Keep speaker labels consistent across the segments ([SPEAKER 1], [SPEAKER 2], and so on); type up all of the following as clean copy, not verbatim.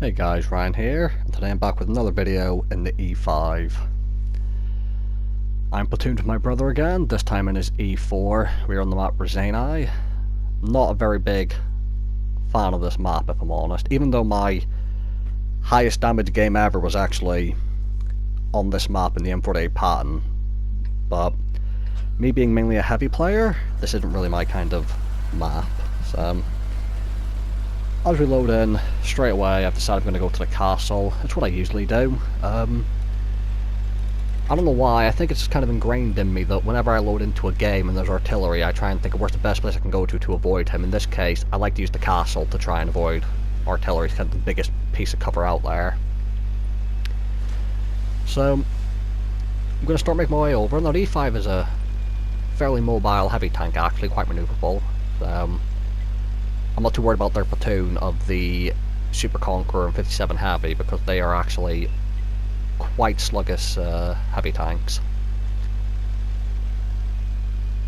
[SPEAKER 1] Hey guys, Ryan here, and today I'm back with another video in the E5. I'm platooned with my brother again, this time in his E4. We're on the map Brazani. Not a very big fan of this map, if I'm honest, even though my highest damage game ever was actually on this map in the M48 pattern. But me being mainly a heavy player, this isn't really my kind of map. So as we load in, straight away I've decided I'm going to go to the castle. It's what I usually do. I don't know why, I think it's just kind of ingrained in me that whenever I load into a game and there's artillery, I try and think of where's the best place I can go to avoid him. In this case, I like to use the castle to try and avoid artillery. It's kind of the biggest piece of cover out there. So, I'm going to start making my way over. Now, the E5 is a fairly mobile heavy tank, actually, quite maneuverable. I'm not too worried about their platoon of the Super Conqueror and 57 Heavy because they are actually quite sluggish heavy tanks.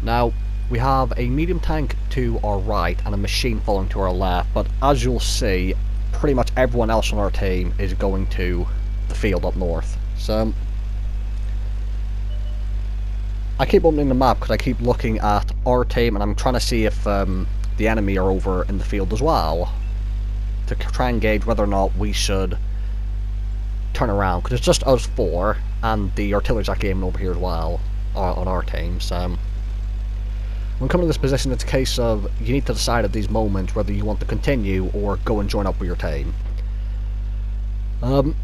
[SPEAKER 1] Now, we have a medium tank to our right and a machine following to our left, but as you'll see, pretty much everyone else on our team is going to the field up north. So, I keep opening the map because I keep looking at our team and I'm trying to see if the enemy are over in the field as well, to try and gauge whether or not we should turn around, because it's just us four and the artillery's actually aiming over here as well on our team. So when coming to this position, it's a case of you need to decide at these moments whether you want to continue or go and join up with your team. You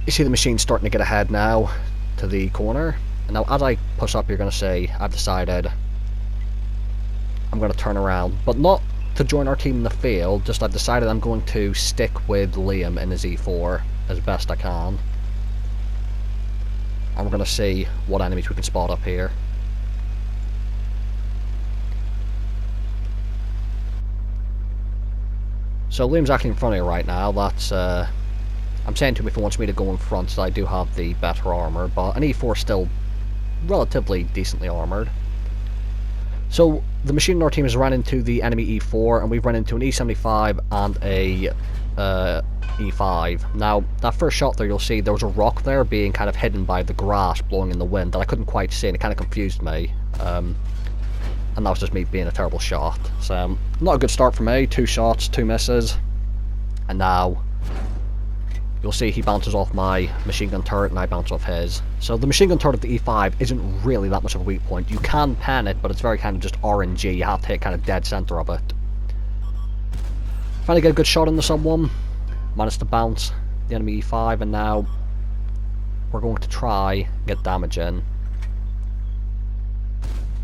[SPEAKER 1] see the machine starting to get ahead now to the corner, and now as I push up you're going to say I've decided I'm going to turn around, but not to join our team in the field, just I've decided I'm going to stick with Liam in his E4 as best I can. And we're going to see what enemies we can spot up here. So Liam's actually in front of you right now. That's I'm saying to him if he wants me to go in front, so I do have the better armour, but an E4 is still relatively decently armoured. So the machine in our team has run into the enemy E4, and we've run into an E75 and a E5. Now, that first shot there, you'll see there was a rock there being kind of hidden by the grass blowing in the wind that I couldn't quite see, and it kind of confused me. And that was just me being a terrible shot. So, not a good start for me. 2 shots, 2 misses. And now, you'll see he bounces off my machine gun turret and I bounce off his. So the machine gun turret of the E5 isn't really that much of a weak point. You can pen it, but it's very kind of just RNG. You have to hit kind of dead center of it. Finally get a good shot into someone. Managed to bounce the enemy E5, and now we're going to try and get damage in.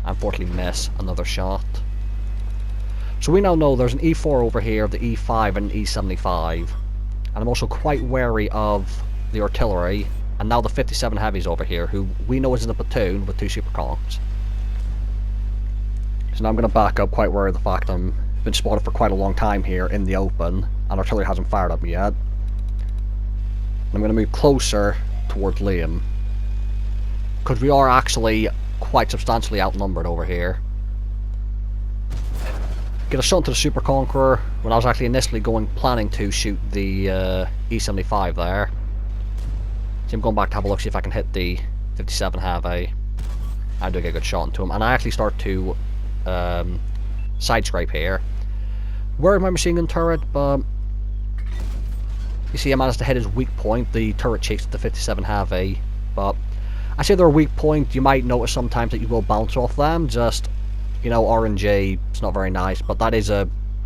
[SPEAKER 1] Unfortunately miss another shot. So we now know there's an E4 over here, the E5 and an E75. And I'm also quite wary of the artillery, and now the 57 Heavies over here, who we know is in a platoon with 2 Super Conks. So now I'm going to back up, quite wary of the fact I've been spotted for quite a long time here in the open, and artillery hasn't fired at me yet. I'm going to move closer towards Liam, because we are actually quite substantially outnumbered over here. Get a shot into the Super Conqueror when I was actually initially planning to shoot the E75 there. So I'm going back to have a look, see if I can hit the 57 Heavy. I do get a good shot into him, and I actually start to side scrape here. Where is my machine gun turret? But you see, I managed to hit his weak point. The turret chased the 57 Heavy, but I say they're a weak point. You might notice sometimes that you will bounce off them. Just, you know, RNG, it's not very nice, but that is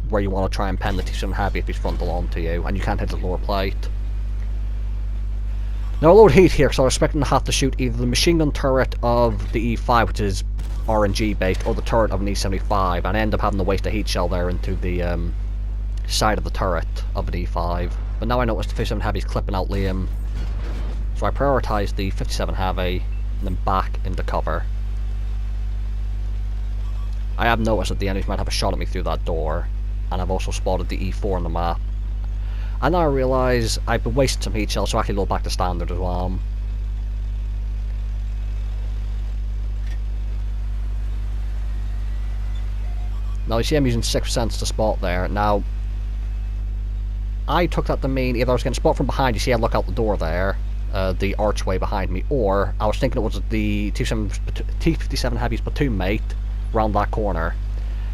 [SPEAKER 1] where you want to try and pen the T110E5 Heavy if he's frontal onto you, and you can't hit his lower plate. Now, a load heat here, so I was expecting to have to shoot either the machine gun turret of the E5, which is RNG based, or the turret of an E75, and I end up having to waste a heat shell there into the side of the turret of an E5. But now I notice the 57 Heavy is clipping out Liam, so I prioritise the 57 Heavy and then back into cover. I have noticed that the enemies might have a shot at me through that door, and I've also spotted the E4 on the map. And now I realise I've been wasting some heat shells, so I actually load back to standard as well. Now you see I'm using 6% to spot there. Now, I took that to mean either I was getting spotted from behind, you see I look out the door there, the archway behind me, or I was thinking it was the T-57 Heavy's platoon mate round that corner.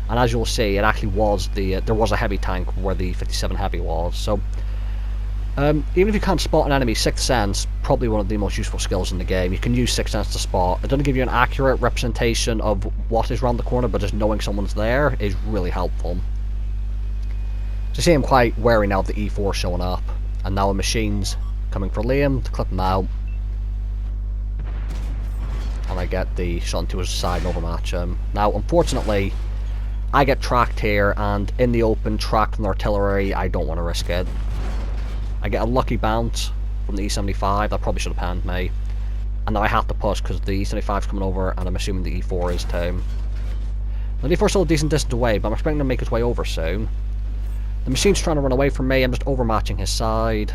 [SPEAKER 1] And as you'll see, it actually was there was a heavy tank where the 57 Heavy was. So even if you can't spot an enemy, Sixth Sense, probably one of the most useful skills in the game. You can use Sixth Sense to spot. It doesn't give you an accurate representation of what is around the corner, but just knowing someone's there is really helpful. So see, I'm quite wary now of the E4 showing up, and now a machine's coming for Liam to clip him out. And I get the shot into his side and overmatch him. Now, unfortunately, I get tracked here, and in the open, tracked from the artillery, I don't want to risk it. I get a lucky bounce from the E75, that probably should have panned me. And now I have to push because the E75's coming over, and I'm assuming the E4 is too. Now, the E4's still a decent distance away, but I'm expecting him to make his way over soon. The machine's trying to run away from me, I'm just overmatching his side.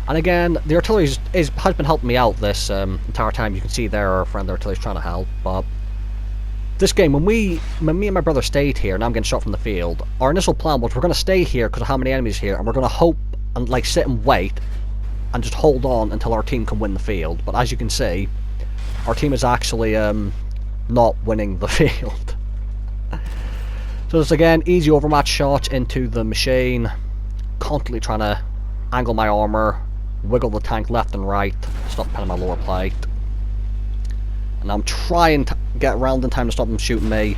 [SPEAKER 1] And again, the artillery has been helping me out this entire time. You can see there our friend the artillery's trying to help, but this game, when me and my brother stayed here, and I'm getting shot from the field, our initial plan was we're going to stay here because of how many enemies here, and we're going to hope and like sit and wait and just hold on until our team can win the field. But as you can see, our team is actually not winning the field. So it's again easy overmatch shots into the machine, constantly trying to angle my armor, wiggle the tank left and right, stop pinning my lower plate. And I'm trying to get around in time to stop him shooting me,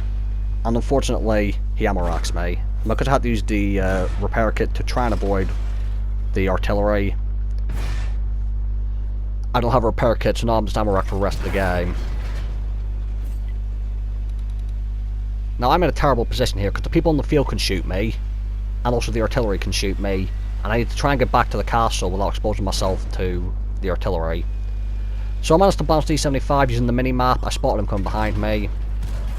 [SPEAKER 1] and unfortunately he ammo racks me. Because I had to use the repair kit to try and avoid the artillery. I don't have a repair kit, so now I'm just ammo racked for the rest of the game. Now I'm in a terrible position here because the people in the field can shoot me, and also the artillery can shoot me, and I need to try and get back to the castle without exposing myself to the artillery. So I managed to bounce D75 using the mini-map. I spotted him coming behind me.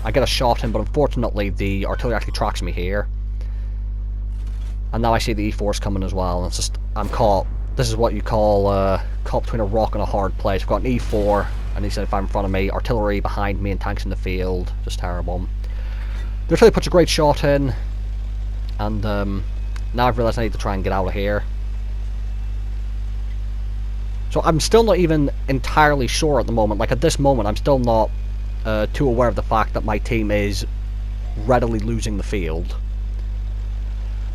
[SPEAKER 1] I get a shot in, but unfortunately the artillery actually tracks me here. And now I see the E4's coming as well, and it's just, I'm caught. This is what you call caught between a rock and a hard place. I've got an E4 and D75 in front of me, artillery behind me and tanks in the field. Just terrible. The artillery puts a great shot in, and now I've realised I need to try and get out of here. So I'm still not even entirely sure at the moment. Like at this moment, I'm still not too aware of the fact that my team is readily losing the field.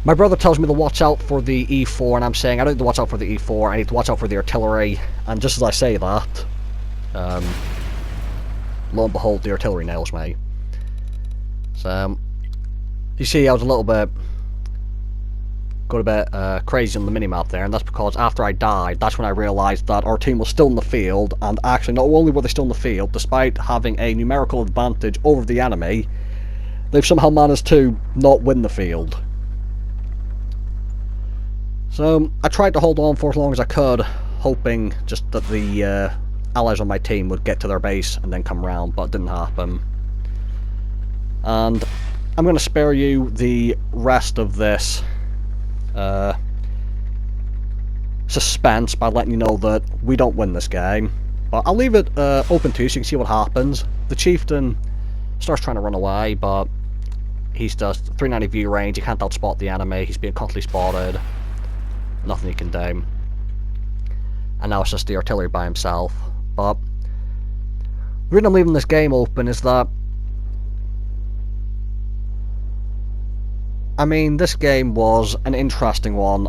[SPEAKER 1] My brother tells me to watch out for the E4, and I'm saying I don't need to watch out for the E4, I need to watch out for the artillery. And just as I say that, lo and behold, the artillery nails me. So, you see I was got a bit crazy on the minimap there, and that's because after I died, that's when I realised that our team was still in the field, and actually not only were they still in the field, despite having a numerical advantage over the enemy, they've somehow managed to not win the field. So I tried to hold on for as long as I could, hoping just that the allies on my team would get to their base and then come round, but it didn't happen. And I'm going to spare you the rest of this suspense by letting you know that we don't win this game, but I'll leave it open to you so you can see what happens. The chieftain starts trying to run away, but he's just 390 view range, he can't outspot the enemy, he's being constantly spotted, nothing he can do. And now it's just the artillery by himself. But the reason I'm leaving this game open is that, I mean, this game was an interesting one.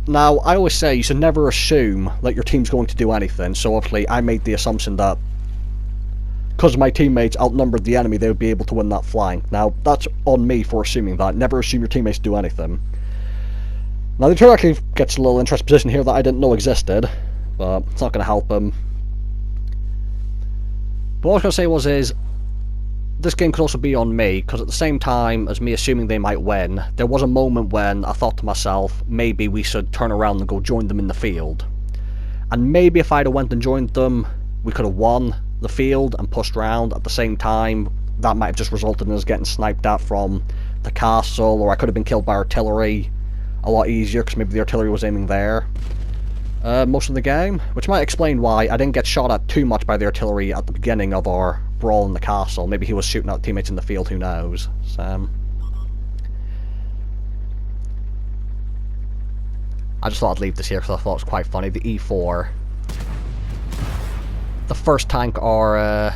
[SPEAKER 1] Now, I always say you should never assume that your team's going to do anything, so obviously I made the assumption that because my teammates outnumbered the enemy, they would be able to win that flank. Now, that's on me for assuming that. Never assume your teammates do anything. Now, the turret actually gets a little interesting position here that I didn't know existed, but it's not going to help him. But what I was going to say is, this game could also be on me, because at the same time as me assuming they might win, there was a moment when I thought to myself, maybe we should turn around and go join them in the field. And maybe if I'd have went and joined them, we could have won the field and pushed round. At the same time, that might have just resulted in us getting sniped at from the castle, or I could have been killed by artillery a lot easier, because maybe the artillery was aiming there most of the game, which might explain why I didn't get shot at too much by the artillery at the beginning of our brawl in the castle. Maybe he was shooting at teammates in the field, who knows. So, I just thought I'd leave this here because I thought it was quite funny. The E4. The first tank our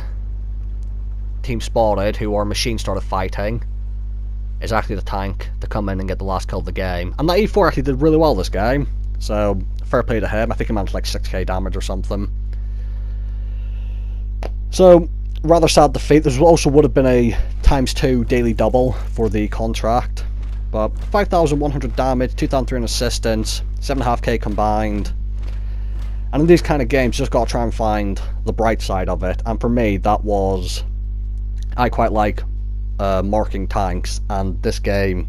[SPEAKER 1] team spotted, who our machine started fighting, is actually the tank to come in and get the last kill of the game. And that E4 actually did really well this game, so fair play to him. I think he managed like 6k damage or something. So, rather sad defeat. This also would have been a ×2 daily double for the contract. But 5,100 damage, 2,300 assistance, 7.5k combined. And in these kind of games, you just gotta try and find the bright side of it. And for me, that was... I quite like marking tanks, and this game,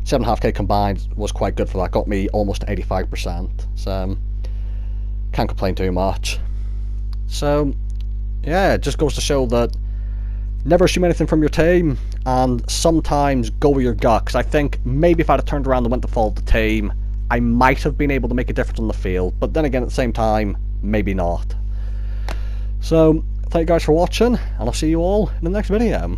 [SPEAKER 1] 7.5k combined was quite good for that. Got me almost 85%. So, can't complain too much. So, yeah, it just goes to show that never assume anything from your team, and sometimes go with your gut, because I think maybe if I'd have turned around and went to follow the team, I might have been able to make a difference on the field, but then again at the same time, maybe not. So, thank you guys for watching, and I'll see you all in the next video.